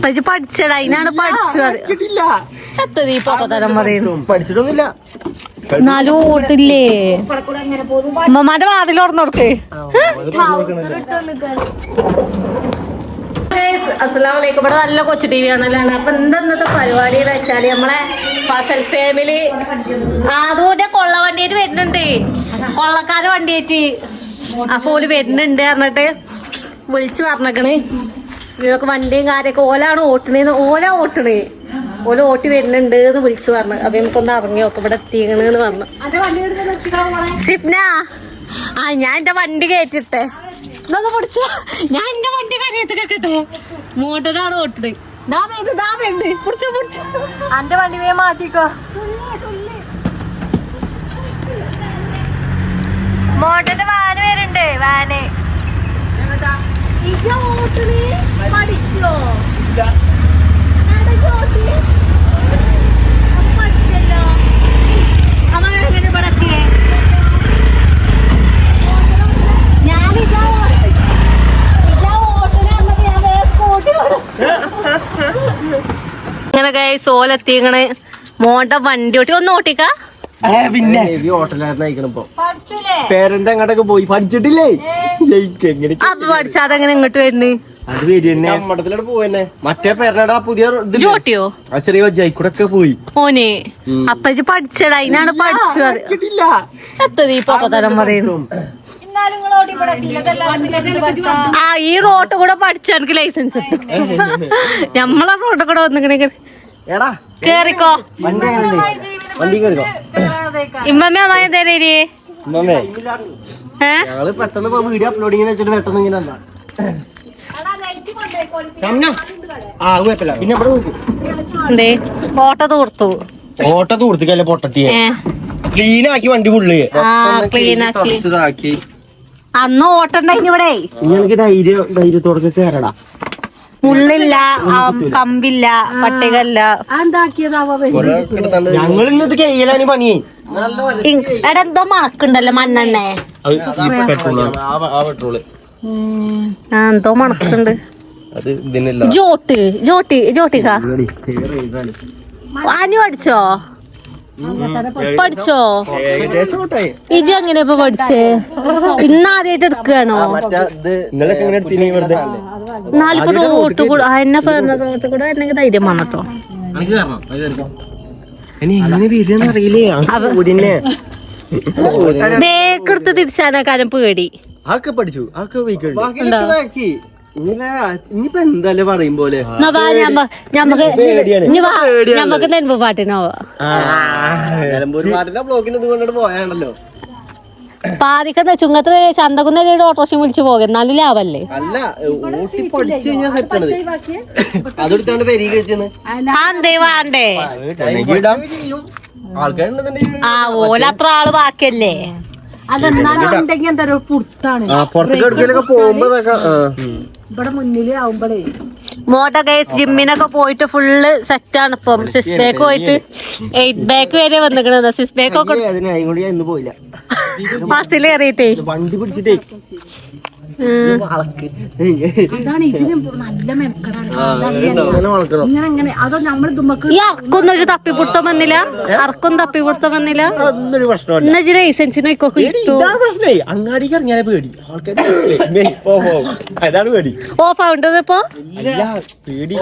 പക്ഷെ പഠിച്ചടാ അതിനാണ് പഠിച്ചു എത്തത് ഈ പൊട്ടത്തരം പറയുന്നു. പഠിച്ചിട്ടൊന്നുമില്ല. എന്നാലും ഓട്ടില്ലേ ഉമ്മമാരുടെ വാതിൽ തുറന്നോർക്ക്. അസ്സലാമലൈക്കും. ഇവിടെ നല്ല കൊച്ചു ടി വി ആണല്ലോ. അപ്പൊ ഇന്നത്തെ പരിപാടി എന്ന് വെച്ചാല് നമ്മളെ ഫസൽ ഫാമിലി അതുപോലെ കൊള്ള വണ്ടിയായിട്ട് വരുന്നുണ്ട്. കൊള്ളക്കാര് വണ്ടിയായിട്ട് അപ്പൊ ഓല് വരുന്നുണ്ട് പറഞ്ഞിട്ട് വിളിച്ചു പറഞ്ഞേക്കണ്. ഇവർക്ക് വണ്ടിയും കാര്യമൊക്കെ ഓലാണ് ഓട്ടണേന്ന്. ഓല ഓട്ടി വരുന്നുണ്ട് എന്ന് വിളിച്ചു പറഞ്ഞു. അപ്പൊ നമുക്കൊന്ന് ഇറങ്ങി നോക്കാം ഇവിടെ എത്തിയെന്ന് പറഞ്ഞു. സിപ്ന ഞാൻ എന്റെ വണ്ടി കയറ്റിട്ടെ ഇതൊന്ന് പിടിച്ച. ഞാൻ എന്റെ വണ്ടി കരയത്തിട്ടെ. മോട്ടറാണ് ഓട്ടത്. എന്റെ വണ്ടി വേ മാറ്റിക്കോ. മോട്ടറിന്റെ വാന് വരുന്നുണ്ട്. വാന് പഠിച്ചോ പഠിച്ചല്ലോ. അമ്മ എങ്ങനെ ഇവിടെത്തിയേ? അങ്ങനെ സോലെത്തിങ്ങനെ മോണ്ട വണ്ടി ഓട്ടി ഒന്ന് ഓട്ടിക്ക. പിന്നെ പേരന്റ് അങ്ങോട്ടൊക്കെ പോയി പഠിച്ചിട്ടില്ലേ? അപ്പൊ പഠിച്ചാതെങ്ങനെ ഇങ്ങോട്ട് വരുന്നു? അത് മഠത്തിലോട്ട് പോവന്നെ. മറ്റേ പേരനടാ പുതിയ ജോട്ടിയോ ചെറിയ ജയിക്കൂടൊക്കെ പോയി ഓനെ. അപ്പൊ പഠിച്ചടാ അതിനാണ് പഠിച്ചു എത്തത് ഈ പൊക്കത്തരം പറയുന്നു. ആ ഈ റോഡ് കൂടെ പഠിച്ച എനിക്ക് ലൈസൻസ് കിട്ടും. നമ്മളെ റോഡ് കൂടെ വന്നിങ്ങനെ കേറിക്കോ. ഇമ്മമ്മ അതായത് പെട്ടെന്ന് വീഡിയോ അപ്ലോഡിങ് വെച്ചിട്ട് പെട്ടെന്ന് ഇങ്ങനെ ഓട്ട തൂർത്തു. ഓട്ട തൂർത്തിക്കല്ലേ പൊട്ടത്തിയെ ക്ലീൻ ആക്കി വണ്ടി ഫുള്ള് ക്ലീനാക്കി. അന്ന് ഓട്ടണ്ടായിന് ഇവിടെ. നിങ്ങൾക്ക് ധൈര്യത്തോടെ കയറടാ. മുള്ളില്ല, കമ്പില്ല, പട്ടികല്ല. ഞങ്ങൾ ഇന്നത് കയ്യിലാണ് പണിയേ. എടാ എന്തോ മണക്കുണ്ടല്ലോ മണ്ണെണ്ണ. എന്തോ മണക്കുണ്ട്. ജോട്ടിക്കാ ആനി പഠിച്ചോ? പഠിച്ചോ? ഇജ് എങ്ങനെ ഇപ്പൊ പഠിച്ചേ? ഇന്നാദ്യായിട്ട് എടുക്കുകയാണോ? എന്നാലിപ്പോ റോട്ട് കൂടെ എന്നെ റോട്ട് കൂടെ എന്നെ ധൈര്യം വന്നട്ടോ. ബേക്കെടുത്ത് തിരിച്ചാനാക്കാനും പേടി. പഠിച്ചു ഇനിയിപ്പോ എന്തായാലും പറയും പോലെ ഞമ്മക്ക് നെൻപ് പാട്ടിനോ പോയാണല്ലോ. പാതിക്കുന്ന ചുങ്കത്ത് ചന്തകുന്നേരിയുടെ ഓട്ടോറിക്ഷ വിളിച്ചു പോകും. എന്നാലും ലാഭല്ലേ? അല്ല ഊട്ടി പഠിച്ചു കഴിഞ്ഞാൽ സെറ്റാണത്. അതെടുത്താണ്ട് എന്തേ വേണ്ടേ? ആൾക്കാരുണ്ടെന്നുണ്ടെങ്കിൽ ആ ഓലത്ര ആള് ബാക്കിയല്ലേ? അതെന്നാലുണ്ടെങ്കിൽ എന്താ പുറത്താണ് ഇവിടെ മുന്നില് ആവുമ്പോഴേ. മോട്ടോ ഗൈസ് ജിമ്മിനൊക്കെ പോയിട്ട് ഫുള്ള് സെറ്റാണ് ഇപ്പം. സിക്സ് ബാക്ക് പോയിട്ട് 8 ബാക്ക് വരെ വന്നിക്കണത്. സിക്സ് ബാക്ക് ഒക്കെ പോയില്ല ബസ്സിൽ കയറിയിട്ടേ വണ്ടി പിടിച്ചിട്ടേ. ഈ അർക്കൊന്നും ഒരു തപ്പിപ്പിടുത്തം വന്നില്ല. അർക്കും തപ്പിപ്പിടുത്തം വന്നില്ല. എന്നാ ലൈസൻസിന് അങ്ങാടിക്ക് ഇറങ്ങിയാലേ പേടി. അതാണ് പേടി. ഓഫ് ആവേണ്ടത് ഇപ്പൊ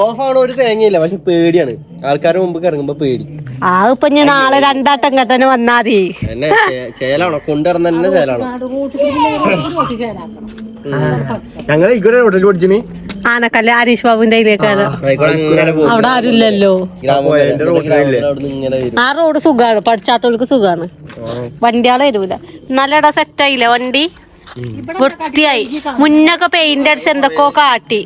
ഓഫ് ആവണ ഒരു തേങ്ങയില്ല. പക്ഷെ പേടിയാണ്. ആൾക്കാരുടെ മുമ്പ് ഇറങ്ങുമ്പോ പേടി. ആ ഇപ്പൊ ഞാൻ നാളെ 2 വട്ടം ഇങ്ങോട്ടന്നെ വന്നാതി. ചേലാണോ കൊണ്ടുവരുന്ന തന്നെ ചേലാണോ? ഞങ്ങൾ ഇവിടെ ഹോട്ടലിൽ പഠിച്ചിന് ആനക്കല്ല് ഹരീഷ് ബാബുവിന്റെ അതിലേക്കാണ്. അവിടെ ആരുമില്ലല്ലോ. ആ റോഡ് സുഖാണ്. പഠിച്ചാത്തവർക്ക് സുഖാണ്. വണ്ടിയാളെ വരൂല. നല്ലടാ സെറ്റായില്ലേ വണ്ടി? വൃത്തിയായി. മുന്നൊക്കെ പെയിന്റ് അടിച്ച് എന്തൊക്കെയോ കാട്ടി.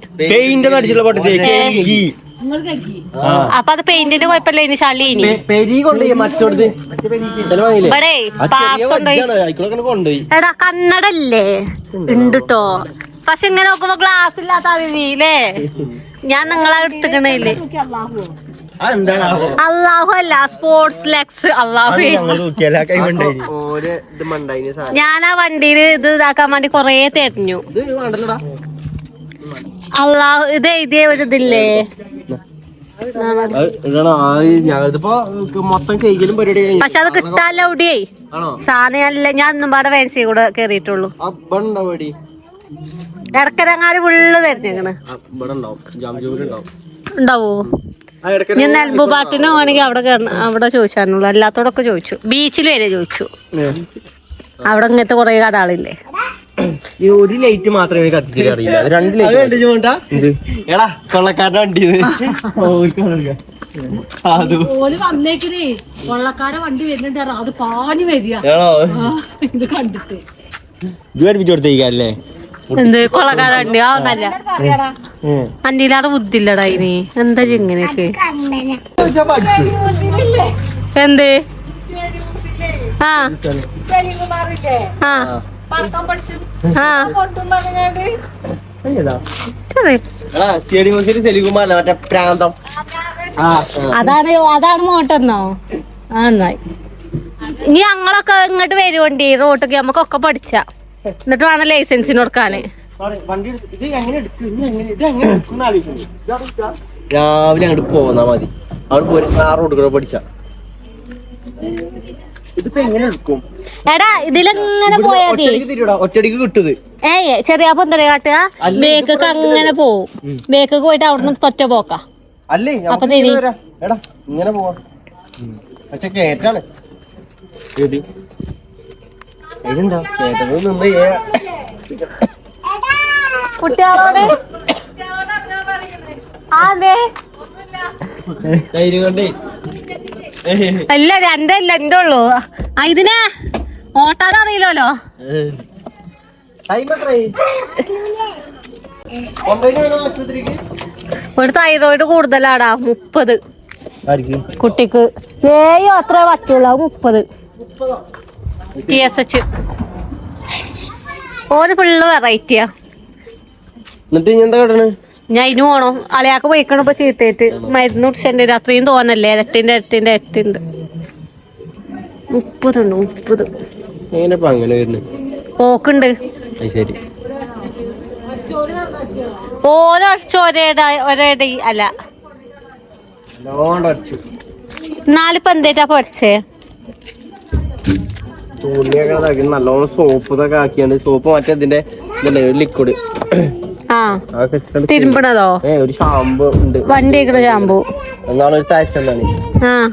അപ്പൊ അത് പെയിന്റിന്റെ കുഴപ്പമില്ല. ഇനി ചളി ഇനി ഇവിടെ എടാ കന്നടല്ലേ ഉണ്ടിട്ടോ. പക്ഷെ ഇങ്ങനെ നോക്കുമ്പോ ഗ്ലാസ് ഇല്ലാത്ത അറിയില്ലേ? ഞാൻ നിങ്ങളെ എടുത്തിക്കണേല് അള്ളാഹു അല്ല സ്പോർട്സ് ലെക്സ് അള്ളാഹു. ഞാൻ ആ വണ്ടിയില് ഇത് ഇതാക്കാൻ വേണ്ടി കൊറേ തെരഞ്ഞു. അള്ളാഹു ഇത് എഴുതിയ ഒരു ഇതില്ലേ ഞങ്ങളിപ്പോ മൊത്തം കേക്കലും പരിപാടി പക്ഷെ അത് കിട്ടാല്ല എവിടെയേ സാധനല്ല. ഞാൻ ഒന്നും പാടെ ഫാൻസി കൂടെ കേറിയിട്ടുള്ളൂ. ഇടക്കരങ്ങാടി ഫുള്ള് തിരഞ്ഞേക്കണ്. ഉണ്ടാവോ? ഞാൻ നെൽബുപാട്ടിന് വേണമെങ്കിൽ അവിടെ ചോദിച്ചാണുള്ളൂ. അല്ലാത്തോടൊക്കെ ചോദിച്ചു. ബീച്ചിൽ വരെ ചോദിച്ചു. അവിടെ ഇങ്ങനത്തെ കൊറേ കടകളില്ലേ. ഒരു ലൈറ്റ് മാത്രമേ കത്തിച്ചിട്ട് അറിയില്ല. 2 ഓല് വന്നേക്കണേ കൊള്ളക്കാരെ വണ്ടി വരുന്നുണ്ട്. അത് പാഞ്ഞു വരിക ഇത് കണ്ടിട്ട്. കൊടുത്തേക്കല്ലേ എന്ത് കൊള്ളക്കാരെ വണ്ടി ആവുന്നല്ല അന്റിയിലാതെ ബുദ്ധില്ലടാ ഇനി. എന്താ ഇങ്ങനെയൊക്കെ എന്ത്? ആ ആ അതാണ് മോട്ടെന്നോ? ആ നന്നായി. ഇനി ഞങ്ങളൊക്കെ ഇങ്ങോട്ട് വരുവണ്ടി റോട്ടൊക്കെ നമുക്കൊക്കെ പഠിച്ച എന്നിട്ട് വേണം ലൈസൻസിന് കൊടുക്കാന്. രാവിലെ അങ്ങോട്ട് പോന്നാ മതി. അവിടെ പോയി റോഡ് കൂടെ പഠിച്ച ഇതിപ്പോ എങ്ങനെ എടുക്കും? എടാ ഇതിലെങ്ങനെ പോയാ മതി. ഒറ്റടിക്ക് കിട്ടുത്. ചെറിയ എന്താ കാട്ടുക? ബേക്കൊക്കെ അങ്ങനെ പോവും. ബേക്കൊക്കെ പോയിട്ട് അവിടുന്ന് തൊറ്റ പോക്ക. അല്ലേ അപ്പൊ എടാ ഇങ്ങനെ പോവാ. പക്ഷെ കേറ്റാണ് കുട്ടികളോട് അതെ അല്ല 2 അല്ല 2 ഉള്ളൂ. ഇതിനെ ഓട്ടാൻ അറിയില്ലല്ലോ. ഒരു തൈറോയിഡ് കൂടുതലാടാ. 30 കുട്ടിക്ക്. 7 അത്ര പറ്റുള്ളൂ. 30 TSH. ഓന് ഫുള്ള് വെറൈറ്റിയാ. എന്നിട്ട് എന്താ കേട്ടണ്? ഞാൻ ഇതിന് പോണോ അലയാക്ക് പോയിക്കണം. ഇപ്പൊ ചീത്തേറ്റ് മരുന്ന് കുടിച്ചേണ്ടി വരും. അത്രയും തോന്നല്ലേ? ഇരട്ടിന്റെ 30 ഉണ്ട്. 30 അങ്ങനെ പോക്കുണ്ട്. ശരി ഓരോ ഒരേടി അല്ല. എന്നാലിപ്പോ എന്തേറ്റാ പഠിച്ചേ? തുണിയൊക്കെ നല്ലോണം സോപ്പ് ഇതൊക്കെ ആക്കിയാണ്. Soap മറ്റേതിന്റെ liquid തിരുമ്പണതോ? ഒരു ഷാമ്പു ഉണ്ട്. വണ്ടി ഷാമ്പു എന്നാണ് ഒരു സാക്ഷൻ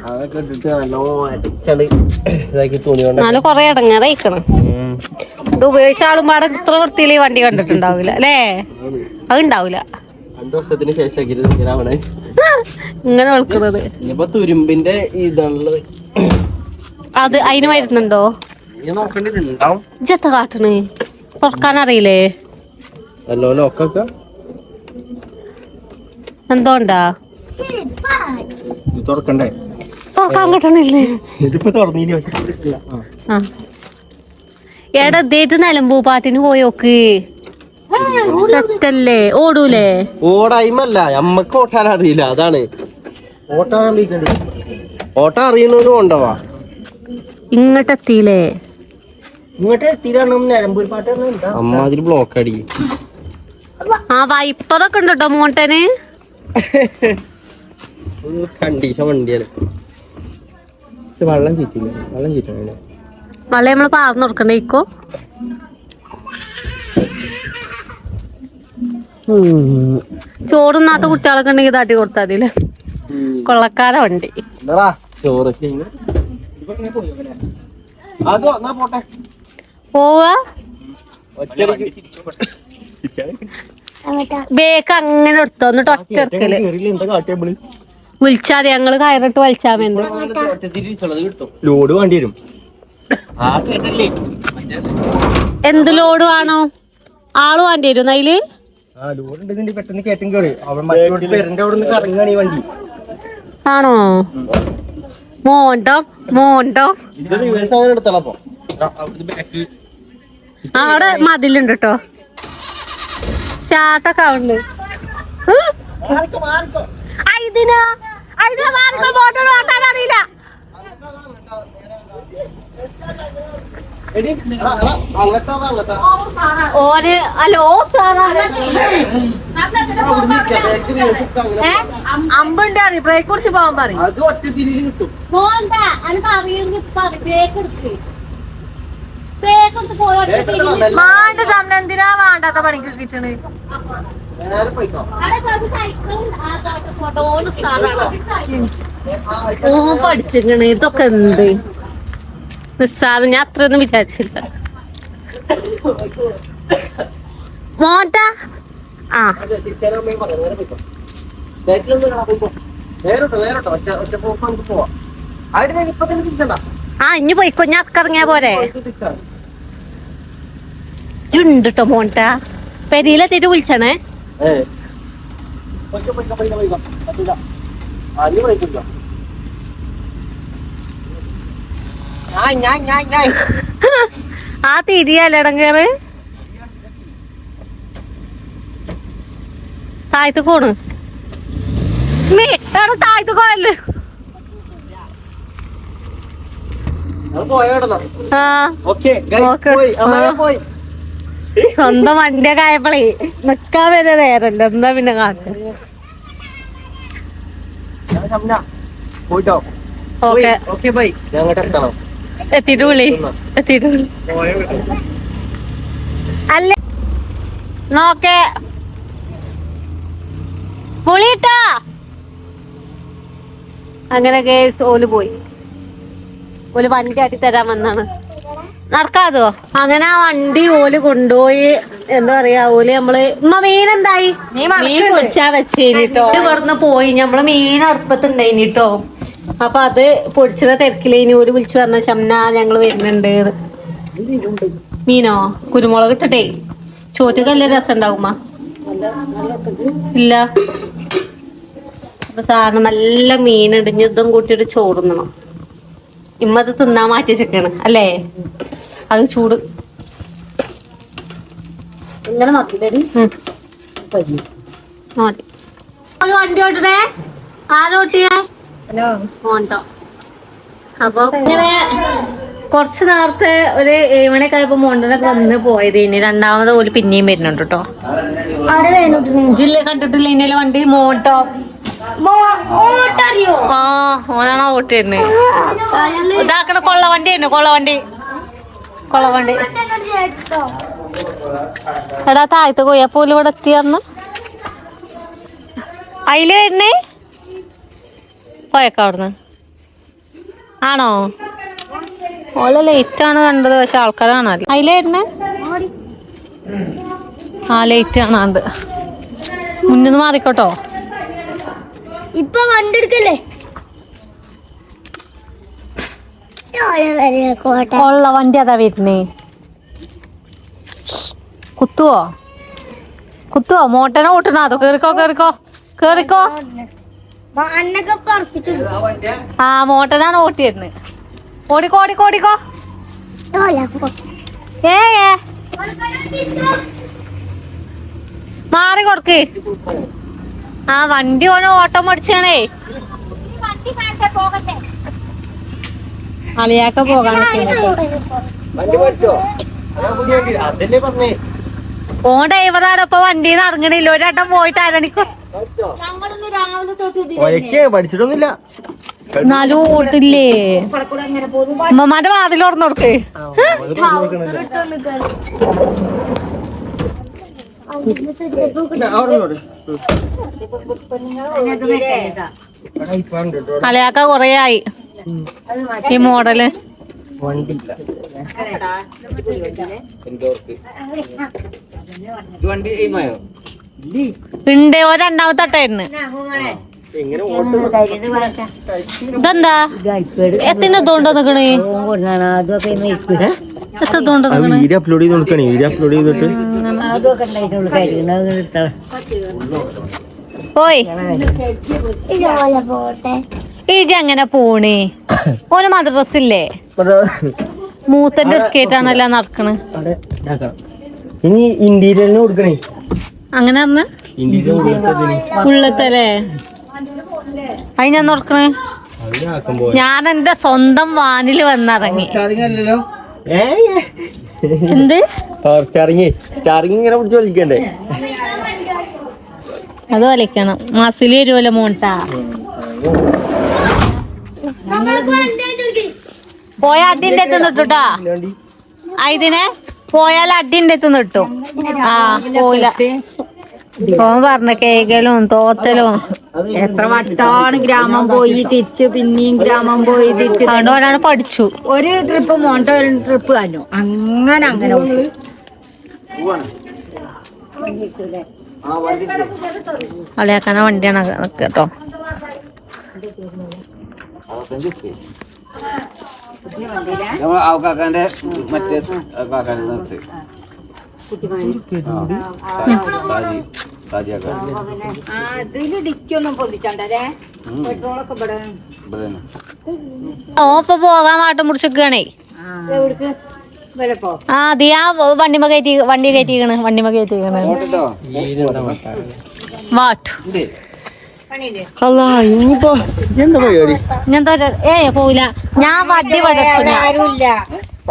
അതൊക്കെ ഇട്ടിട്ട് നല്ലോണം ഇതാക്കി തുണി കൊണ്ട് നല്ല കൊറേ ഇടങ്ങാറായിക്കണം. ഇത് ഉപയോഗിച്ച ആളുമ്പാടെ ഇത്ര വൃത്തിയിൽ വണ്ടി കണ്ടിട്ടുണ്ടാവില്ല അല്ലേ? അത് ഉണ്ടാവില്ല. 2 വർഷത്തിന് ശേഷം ഇങ്ങനെ വെളുക്കുന്നത്. ഇപ്പൊ തുരുമ്പിന്റെ ഇതാണുള്ളത്. അത് അതിന് മരുന്നുണ്ടോ? ഇജ്ജെത്ത കാട്ടണ്? തുറക്കാനറിയില്ലേ? എന്തോണ്ടാ തുറക്കണ്ടേ? തുറക്കാൻ കിട്ടണില്ലേ? ഇതിപ്പോ തുറന്നില്ല. എടാ ഇതേറ്റ് നിലമ്പൂ പാട്ടിന് പോയോക്ക്. സെറ്റല്ലേ? ഓടൂലേ? ഓടായ്മല്ല, നമ്മക്ക് ഓട്ടാൻ അറിയില്ല. അതാണ് ഓട്ടം അറിയണോലും കൊണ്ടവാ. ഇങ്ങോട്ട് എത്തിയില്ലേ? ഇങ്ങോട്ട് എത്തിയിട്ടാണ് നിലമ്പൂർ പാട്ട്. അമ്മാതിരി ബ്ലോക്ക് അടി. ആ വൈപ്പറൊക്കെ ഉണ്ട് കേട്ടോ മോട്ടന്. കണ്ടീഷൻ വണ്ടിയാണ്. വെള്ളം ചീറ്റില്ല. വെള്ളം നമ്മള് പാർന്ന് കൊടുക്കണ്ടേക്കോ? ചോറുന്നാത്ത കുട്ടികളൊക്കെ ഉണ്ടെങ്കിൽ താട്ടി കൊടുത്താൽ മതില്ലേ? കൊള്ളക്കാര വണ്ടി. ചോറ് പോവാ. ബേക്ക് അങ്ങനെ എടുത്തോ? എന്നിട്ട് ഒറ്റ എടുക്കല് വിളിച്ചാതി. ഞങ്ങള് കയറിട്ട് വലിച്ചാ വേണ്ട. ലോഡ് വേണ്ടി വരും. എന്ത് ലോഡ് വേണോ? ആള് വേണ്ടി വരും അതില്. പെട്ടെന്ന് കയറ്റം കയറി ഇറങ്ങാണ് ഈ വണ്ടി. ആണോ? മോണ്ടോ അവിടെ മതിലുണ്ട് കേട്ടോ. ചാട്ടൊക്കെ ഉണ്ട്. അറിയില്ല. ഓന് അല്ലോ സാറാ അമ്പുണ്ട് അറിയ ബ്രേക്ക് കുറിച്ച് പോകാൻ പറയും അത് ഒറ്റ തിരിഞ്ഞ് കിട്ടും. മാണ്ട സമയം എന്തിനാ വേണ്ടാത്ത പണിക്ക് കിച്ചണ് നേരെ പോയിക്കോ. ഓ പഠിച്ചിരിക്കണ് ഇതൊക്കെ എന്ത് നിസ്സാറ് ഞാൻ അത്രയൊന്നും വിചാരിച്ചില്ല മോട്ട ആ അല്ല, തിരിച്ചാലും അമ്മയും പറയാം. നേരെ പോയിക്കോ. ബാക്കിലൊന്നും കാണാൻ പോയിക്കോ. നേരോട്ടോ നേരോട്ടോ ഒറ്റ പോക്ക് നമുക്ക് പോവാം. ആയിട്ട് ഞാൻ ഇപ്പൊ തന്നെ തിരിച്ചണ്ട. ആ ഇനി പോയിക്കോ ഞാൻ ഇറങ്ങിയാ പോരെ തിരിച്ചാ ചുണ്ടിട്ടോ മോട്ട പെരിയിലെത്തിട്ട് വിളിച്ചണേ പോയിക്കോ പോയിക്കോ പോയിക്കോ പോയിക്കോ. പറ്റില്ല. നീ പോയിക്കോ. ഞാൻ ആ തിരിയല്ലടങ്ങേറ് താഴത്ത് പോണ് താഴത്ത് പോയല്ലേ പോയോടണം. ആ ഓക്കെ ഓക്കെ. പോയി അമ്മ പോയി. സ്വന്തം വണ്ടിയൊക്കെ ആയപ്പോളേ നിക്കാൻ വരെ നേരല്ല എന്താ പിന്നെ കാക്ക പോയിട്ടോ. Okay okay bye. ഞങ്ങോട്ട് എത്തണം. എത്തിട്ട് വിളി എത്തിട്ട് വിളി അല്ലേ നോക്കെ വിളിട്ടാ അങ്ങനെ കേസ് ഓല് പോയി ഓല് വണ്ടി ആട്ടി തരാൻ വന്നാണ് നടക്കാതോ അങ്ങനെ ആ വണ്ടി ഓല് കൊണ്ടുപോയി എന്താ പറയാ ഓല് നമ്മള് മീൻ എന്തായി മീൻ പൊടിച്ചാ വെച്ചേനിട്ടോ ഇവിടുന്ന് പോയി നമ്മള് മീൻ അടുപ്പത്തുണ്ടായിനിട്ടോ അപ്പൊ അത് പൊടിച്ചത് തിരക്കിലേനി ഓല് വിളിച്ചു പറഞ്ഞ ഷംന ഞങ്ങള് വരുന്നുണ്ട് മീനോ കുരുമുളക് ഇട്ടിട്ടേ ചോറ്റക്കല്ലേ രസം ഉണ്ടാവുമ്മ ഇല്ല അപ്പൊ സാധനം നല്ല മീനുണ്ട് ഇനി ഇതും കൂട്ടിയിട്ട് ചോറുന്നണം ഇമ്മത് തിന്നാൻ മാറ്റി വെച്ചേക്കാണ് അല്ലേ അത് ചൂട് ഇങ്ങനെ മതി വണ്ടി ഓട്ടണേ ആരോട്ടിയേ ഓട്ടോ അപ്പൊ ഇങ്ങനെ കുറച്ച് നേരത്തെ ഒരു 7 മണിയൊക്കെ ആയപ്പോ മോണ്ടനൊക്കെ വന്ന് പോയത് ഇനി രണ്ടാമത് പോലും പിന്നെയും വരുന്നുണ്ട് കേട്ടോ ജില്ല കണ്ടിട്ടില്ല ഇന്നലെ വണ്ടി മോട്ടോ ആ ഓനാണോ ഓട്ടി വരുന്നത് ഇതാക്കണ കൊള്ളവണ്ടി തന്നെ കൊള്ളവണ്ടി എടാ താഴത്ത് പോയി അപ്പൊ ഇവിടെ എത്തിയന്ന് അതില് വരുന്നേ പോയേക്ക അവിടുന്ന് ആണോ ഓല ലേറ്റ് ആണ് കണ്ടത് പക്ഷെ ആൾക്കാരാണ് അതില് വരുന്നേ ആ ലേറ്റ് ആണ് കണ്ട് മുന്നിന്ന് മാറിക്കോട്ടോ ഇപ്പൊ വണ്ടി എടുക്കല്ലേ കൊള്ള വണ്ടി അതാ വരുന്നേ കുത്തുവോ മോട്ടനെ ഓട്ടണ അതോ കേറിക്കോ അന്നൊക്കെ പറപ്പിച്ചു ആ മോട്ടനാണ് ഓട്ടി വരുന്നത് ഓടിക്കോ ഏ മാറി കൊടുക്ക് ആ വണ്ടി ഓനെ ഓട്ടം പഠിച്ചാണേ അളിയാക്ക പോകാൻ വണ്ടി പഠിച്ചോ? അതല്ലേ പറഞ്ഞേ. ഓ ഡ്രൈവറാണ് ഇപ്പൊ വണ്ടിന്ന് ഇറങ്ങണില്ല ഒരട്ടം പോയിട്ട് അരണിക്കോ പഠിച്ചിട്ടൊന്നുമില്ല. എന്നാലും ഓട്ടില്ലേ ഉമ്മമാന്റെ വാതിൽ തുറന്നു കൊടുക്ക് അളിയാക്ക കൊറേ ആയി ഈ മോഡല് ഉണ്ട് ഓ രണ്ടാമത്തെ തട്ടായിരുന്നു ഇതെന്താ എത്തിനെത്തോണ്ടോ നിക്കണേ എത്തോണ്ടോ നിക്കണേ വീഡിയോ അപ്ലോഡ് ചെയ്ത് കൊടുക്കണേ. വീഡിയോ അപ്ലോഡ് ചെയ്തിട്ട് ഓയ് ഇജ അങ്ങനെ പോണേ ഓന് മദ്രസില്ലേ മൂത്തന്റെ അടുക്കേറ്റാണല്ലോ നടക്കണ് ഇനി ഇന്റീരിയലിന് കൊടുക്കണേ. അങ്ങനെ പറഞ്ഞ ഉള്ളത്തല്ലേ അത് ഞാൻ നോക്കണേ ഞാൻ എന്റെ സ്വന്തം വാനില് വന്നിറങ്ങി എന്ത് സ്റ്റാറിങ് ഇങ്ങനെ പിടിച്ച് വലിക്കണ്ടേ അത് വലിക്കണം. മസിൽ വരുമല്ലോ മോണ്ടാ. പോയ അടിന്റെ എത്തുന്ന ഇട്ടുട്ടാ. ഇതിനെ പോയാൽ അടിന്റെ എത്തുന്ന ഇട്ടു. ആ പോയില്ല. ഓൻ പറഞ്ഞ കേക്കലും തോത്തലും എത്ര വട്ടാണ് ഗ്രാമം പോയി തിരിച്ച് പിന്നെയും ഗ്രാമം പോയി തിരിച്ച് അതുകൊണ്ടാണ് പഠിച്ചു. ഒരു ട്രിപ്പ് മോണ്ട ഒരു ട്രിപ്പ് കഴിഞ്ഞു. അങ്ങനെ കളിയാക്കാന വണ്ടിയാണ് കേട്ടോ. കാക്കാന്റെ മറ്റേ കാക്കാന്റെ നിർത്തി ഇതില് ഡിക്കൊന്നും പൊതിച്ചണ്ടേ പെട്രോളൊക്കെ ഇവിടെ ഓപ്പൊ പോകാൻ മാട്ടം മുടിച്ചേക്കണേ. എവിടേക്ക് വരപ്പോ ആ അതെ ആ വണ്ടി കയറ്റിക്കണ് വാട്ടു ഇനിയിപ്പോ എന്താ പരിപാടി? പോയില്ല. ഞാൻ വണ്ടി ആരുമില്ല.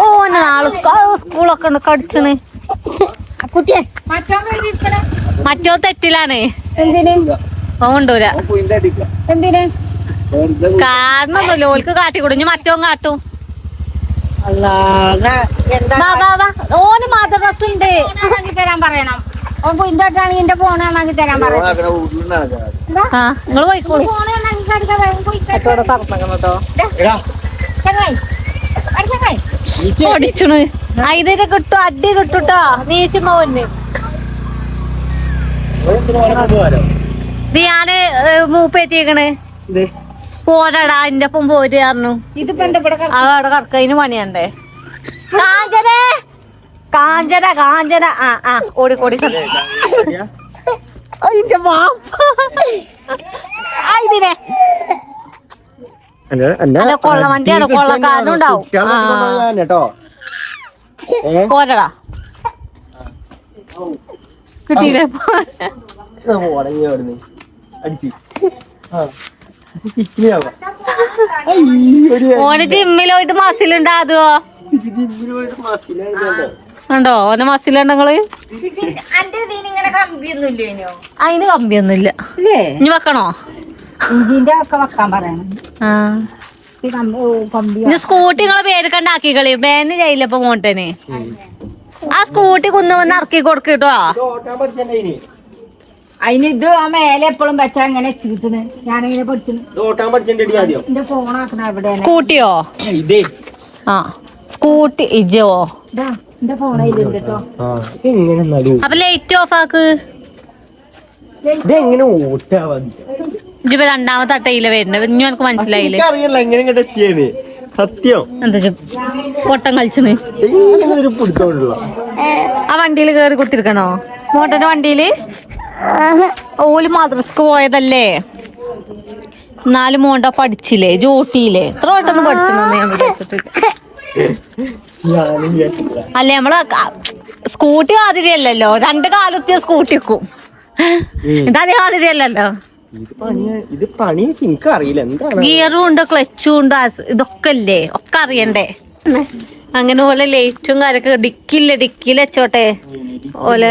ഓന് നാളെ സ്കൂളൊക്കെ ഉണ്ട് കടിച്ചണ്. കുട്ടിയെ മറ്റോ തെറ്റിലാണ്. എന്തിന് കൊണ്ടൂല എന്തിന് കാരണൊന്നുമില്ല. ഓൾക്ക് കാട്ടി കൊടുഞ്ഞ് മറ്റോ കാട്ടും. ഓന് മദ്രസ ഉണ്ട് തരാൻ പറയണം. ഓൻ കുയിന്താണെങ്കിൽ എന്റെ ഫോൺ ആണെങ്കിൽ തരാൻ പറയണം. ആ നിങ്ങള് പോയിക്കോളൂ. ഓടിച്ചണ് ഇതിനെ കിട്ടും. അടി കിട്ടൂട്ടോ നീച്ചുമ്പോ പൊന്ന്. ഞാന് മൂപ്പേറ്റിക്കണ് പോരടാ എന്റെ ഒപ്പം പോര് പറഞ്ഞു. ഇതിപ്പോ എന്താ അവിടെ കടക്കതിന് പണിയണ്ടേ. കാഞ്ചന ആ ഓടിക്കോടി അതിന്റെ ഇതിനെ അല്ല കൊള്ള വണ്ടിയാണ്. കൊള്ളക്കാരനും ഉണ്ടാവും. പോരടാ കിട്ടിയില്ലേ. ഓന് ജിമ്മിൽ പോയിട്ട് മസിലുണ്ടാതോ ഉണ്ടോ? ഓനെ മസിലുണ്ടെങ്കില് അതിന് കമ്പിയൊന്നുമില്ല. ഇനി വെക്കണോ? ഇഞ്ചിന്റെ ഒക്കെ വെക്കാൻ പറയണം. ആ ഇനി സ്കൂട്ടി നിങ്ങളെ പേര് കണ്ടാക്കിക്കളി. ബാന് ചെയ്യില്ലപ്പോ മോട്ടന്. ആ സ്കൂട്ടി കുന്നുവന്ന് ഇറക്കി കൊടുക്കട്ടോ. അതിന് ഇത് ആ മേലെ എപ്പോഴും വെച്ചാ എങ്ങനെ എത്തിക്കിട്ടണ്. ഞാനെങ്ങനെ പഠിച്ചു എന്റെ ഫോണാക്കണ എവിടെ സ്കൂട്ടിയോ? ആ സ്കൂട്ടി ഇജോ എന്റെ ഫോണായില്ല കേട്ടോ. അപ്പൊ ലൈറ്റ് ഓഫ് ആക്ക്. ഇജിപ്പോ രണ്ടാമത്തെ അട്ടയില വരുന്നത്. ഇനി എനിക്ക് മനസ്സിലായില്ലേ സത്യം എന്താ പൊട്ടം കളിച്ചണ്. ആ വണ്ടിയിൽ കേറി കുത്തിരിക്കണോ? മോട്ടന്റെ വണ്ടിയില് ഓല് മദ്രസക്ക് പോയതല്ലേ. 4 മോണ്ട പഠിച്ചില്ലേ ജോട്ടിയില്ലേ. എത്ര വട്ടൊന്നും പഠിച്ചെന്ന് ഞാൻ വിചാരിച്ചിട്ടില്ല. അല്ലേ നമ്മള് സ്കൂട്ടി മാതിരിയല്ലല്ലോ. 2 കാലത്തിയ സ്കൂട്ടിക്കും ഇതേ മാതിരിയല്ലല്ലോ. ഗിയറും ഉണ്ട് ക്ലച്ചും ഉണ്ട് ഇതൊക്കെ അല്ലേ. ഒക്കെ അറിയണ്ടേ. അങ്ങനെ പോലെ ലൈറ്റും കാര്യൊക്കെ ഡിക്കില് വെച്ചോട്ടെ. ഓലെ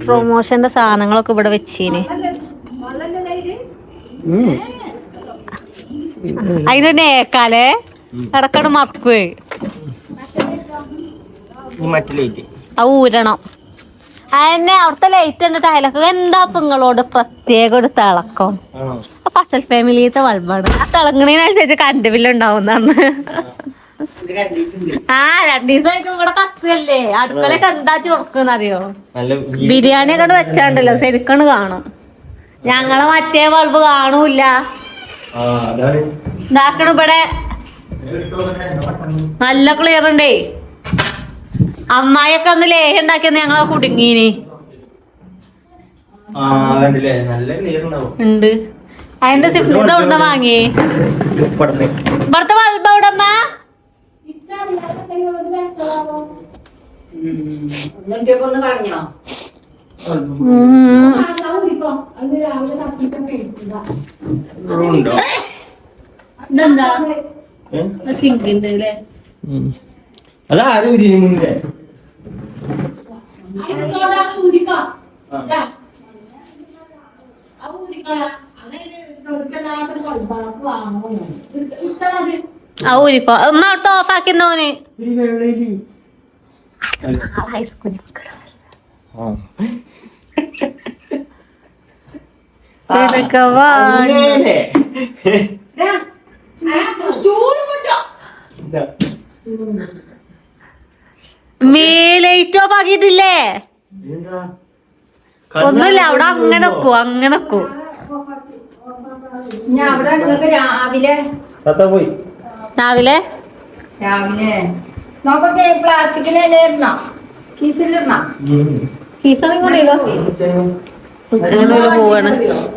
പ്രൊമോഷന്റെ സാധനങ്ങളൊക്കെ ഇവിടെ വെച്ചീന്. അതിന് നേക്കാലേ ഇടക്കട് മറക്കുവേ. അത് ഊരണം. അതന്നെ അവിടുത്തെ ലൈറ്റ് ഉണ്ട്. ടൈലൊക്കെ എന്താ നിങ്ങളോട് പ്രത്യേക ഒരു തിളക്കം. ഫസൽ ഫാമിലിത്തെ ബൾബാണ്. ആ തിളങ്ങണതിനനുസരിച്ച് കറണ്ട് ബില്ല് ഉണ്ടാവുന്നതാണ്. ആ 2 ദിവസമായിട്ട് ഇവിടെ കത്തല്ലേ. അടുക്കളയൊക്കെ എന്താ ചുടുക്കുന്നറിയോ? ബിരിയാണി ഒക്കെ വെച്ചാണ്ടല്ലോ ശരിക്കണ് കാണും. ഞങ്ങളെ മറ്റേ ബൾബ് കാണൂല്ല. ഇതാക്കണ ഇവിടെ നല്ല ക്ലിയർ ഉണ്ടേ. അമ്മായിയൊക്കെ അന്ന് ലേഹം ഉണ്ടാക്കിയെന്ന് ഞങ്ങളെ കുടുങ്ങീന് ഉണ്ട്. അതിന്റെ സിഫ്റ്റ് എവിടുന്ന വാങ്ങി? ഇവിടുത്തെ ബൾബ് എവിടമ്മ? അതാരും മുന്നേ ആ ഊരിക്കോ ഉമ്മ അവിടുത്തെ ഓഫാക്കുന്നോന് മേലൈറ്റ് ഓഫ് ആക്കിയിട്ടില്ലേ ഒന്നുമില്ല അവിടെ അങ്ങനെ വെക്കൂ ഞാൻ അവിടെ നിങ്ങൾക്ക് പോയി രാവിലെ നോക്കട്ടെ പ്ലാസ്റ്റിക്കിന് ഇടണോ കീസിലിടണോ പോവാണ്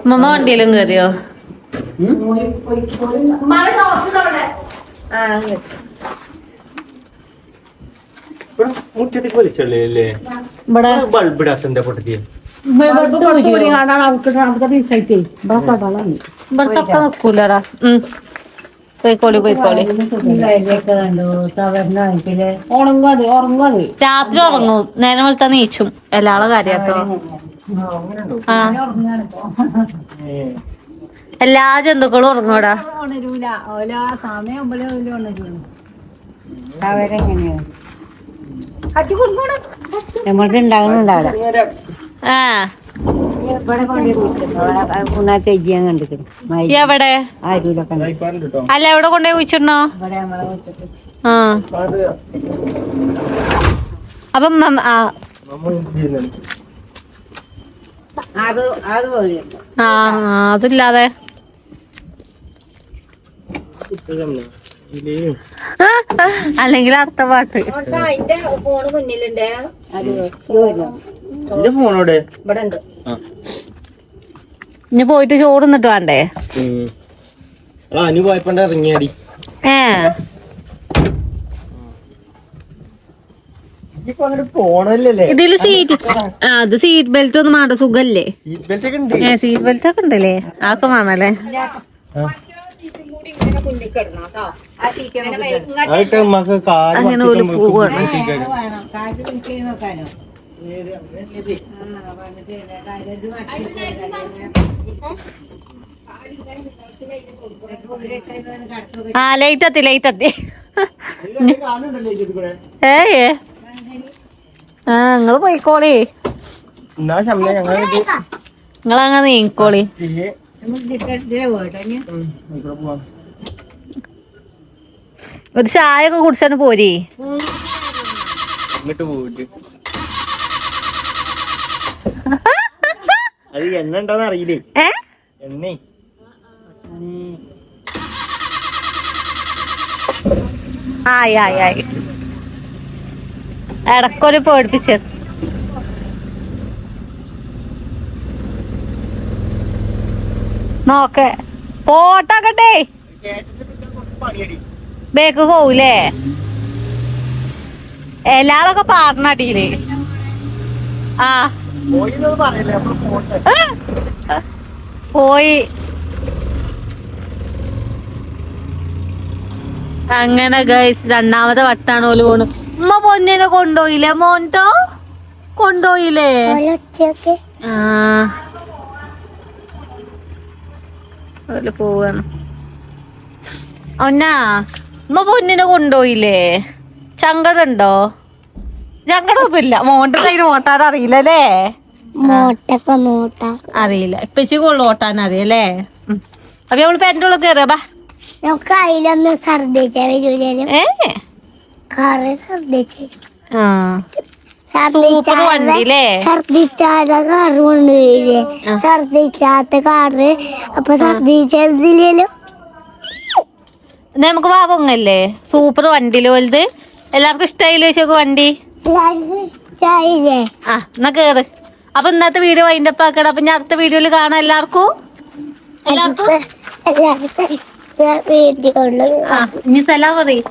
മമ്മ വണ്ടിയിലും കേറിയോ മുറ്റത്തേക്ക് വലിച്ചല്ലേ ഇവിടെ ബൾബ് ഇടാത്ത പൊട്ടത്തിയ ഇവിടത്തൊക്കെ നിക്കൂലടാ പോയിക്കോളി രാത്രി ഉറങ്ങും നേരം വെളുത്താ നീച്ചും എല്ലാളെ കാര്യാട്ടോ ആ എല്ലാ ജന്തുക്കളും ഉറങ്ങൂടാ ഉണരൂല ഓല സമയം ഉണരൂല അവരെങ്ങനെയാണ് നമ്മൾക്ക് ഉണ്ടാകുന്നുണ്ടാവില്ല ആ ഇവിടെ കൊണ്ടുപോയി തെജിയാൻ കണ്ടിരിക്കുന്നു എവിടെ ആരൂലൊക്കെ അല്ല എവിടെ കൊണ്ടുപോയി വെച്ചിരുന്നോ ഇവിടെ നമ്മളെ വെച്ചിട്ട് ആ അപ്പം ആ അത് പോയി ആ അതില്ലാതെ അല്ലെങ്കിൽ അടുത്ത പാട്ട് അതിന്റെ ഫോണ് മുന്നിലുണ്ട് എന്റെ ഫോണോടെ ഇവിടെ ഉണ്ട് ഇനി പോയിട്ട് ചോറ് നിന്നിട്ട് വേണ്ടേ അനു പോയപ്പോ ഇറങ്ങിയാടി പോണല്ലേ ഇതില് സീറ്റ് അത് സീറ്റ് ബെൽറ്റ് ഒന്നും വേണ്ട സുഖല്ലേ സീറ്റ് ബെൽറ്റ് ഒക്കെ ഉണ്ട് സീറ്റ് ബെൽറ്റ് ഒക്കെ ഉണ്ടല്ലേ ആക്കെ വേണല്ലേ ആയിട്ട് നമുക്ക് കാല് അങ്ങനെ ഒരു പോവാണ് ആ ലൈറ്റ് എത്തി ഏ ആ നിങ്ങള് പോയിക്കോളി എന്നാ ശമ്പള ഞങ്ങൾ നിങ്ങളങ്ങനെ നീങ്ങിക്കോളി ഒരു ചായ ഒക്കെ കുടിച്ചാണ് പോരി ഇങ്ങോട്ട് പോയിട്ട് അത് എണ്ണ ഉണ്ടോന്ന് അറിയില്ലേ എണ്ണേ ആയി ഇടക്കൊരു പേടിപ്പിച്ച് നോക്കേ പോട്ടാക്കട്ടെ ബേക്ക് പോവൂലേ എല്ലാളൊക്കെ പാടണടിയില് ആ പോയി അങ്ങനെ ഗൈസ് രണ്ടാമത്തെ വട്ടാണ് ഓല് പോണു ഉമ്മ പൊന്നിനെ കൊണ്ടുപോയില്ലേ മോൻട്ടോ കൊണ്ടുപോയില്ലേ ആ ഓല് പോവാണ് ഒന്നാ ഉമ്മ പൊന്നിനെ കൊണ്ടുപോയില്ലേ സങ്കടമുണ്ടോ സങ്കടമൊന്നുമില്ല മോന്റെ കയ്യിൽ ഓട്ടാൻ അറിയില്ലല്ലേ അറിയില്ല ഇപ്പച്ചി കൊള്ളു ഓട്ടാൻ അറിയല്ലേ അപ്പൊ നമ്മള് പെന്റെ ഉള്ളിൽ കയറിയ ബാ അതിലൊന്നും ഛർദിച്ചാ വരൂലോ സൂപ്പർ വണ്ടിയില്ലേ ഛർദിച്ചാത്ത കാറ് കൊണ്ടുപോയില്ലേ ഛർദിച്ചാത്ത കാറ് അപ്പൊ ഛർദിച്ചതില്ലല്ലോ നമുക്ക് വാങ്ങല്ലേ സൂപ്പർ വണ്ടിയില് വലുത് എല്ലാവർക്കും ഇഷ്ടായില്ലേ ചോക്ക് വണ്ടി ആ എന്നാ കേറ് അപ്പൊ ഇന്നത്തെ വീഡിയോ വൈൻഡപ്പ് ആക്കണം അപ്പൊ ഞാൻ അടുത്ത വീഡിയോയിൽ കാണാം എല്ലാവർക്കും വീഡിയോ ഇനി സലാം പറയും